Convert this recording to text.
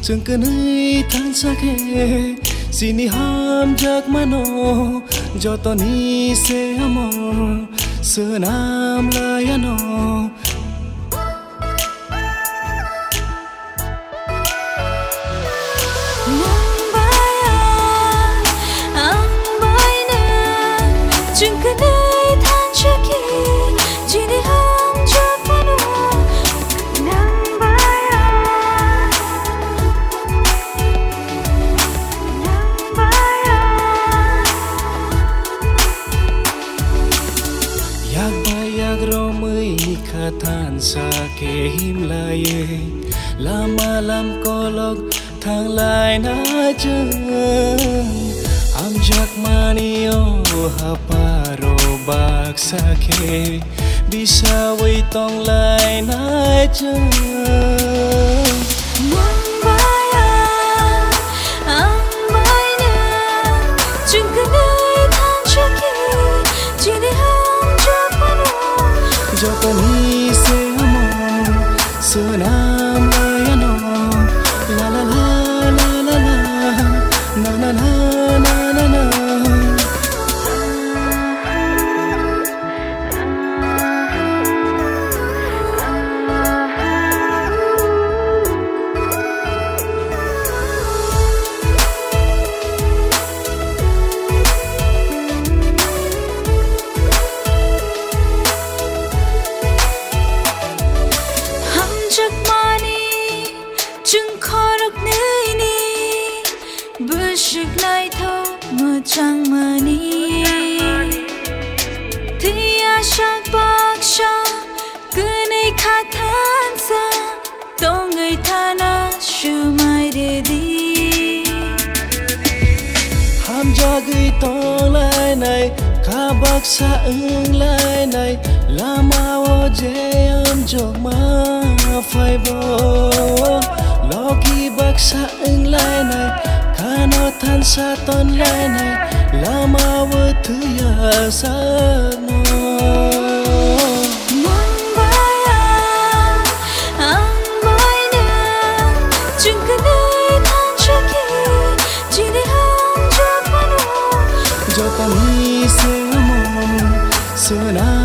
chừng cứ nơi than xa khe xin đi ham chắc mà nó cho tao ni sẽ mò sơ nam lại nó chừng cứ nơi than chắc khe chỉ đi ham chắc mà nó nắng bay yak ba yak ro mới khát than xa khe him lại lama lam kolok thang lại na chừng am jak manio haparo bak sakhe bisa wei tong lai na chừng nắng bay chừng cứ nơi than chắc khe chỉ đi ham chắc mà nó cho ta ni se mong sơ nam lai no la la la la la la na na na na na na chắc mà đi chừng khó được nơi đi bữa sức lại thôi mà chẳng mà đi thì chắc bác cha cứ này khát than xa tôi người ta na chưa mai để đi ham cho gửi tông lại này khá bác xa ứng lại này là mau dễ âm cho mà phải vô lo khi bác xa ứng lại này khá nó than xa tôn lại này là mau thứ ya xa nó nắng bay chừng cứ nơi than chắc khe chỉ đi ham chắc mà nó cho ta ni sẽ mong sơ na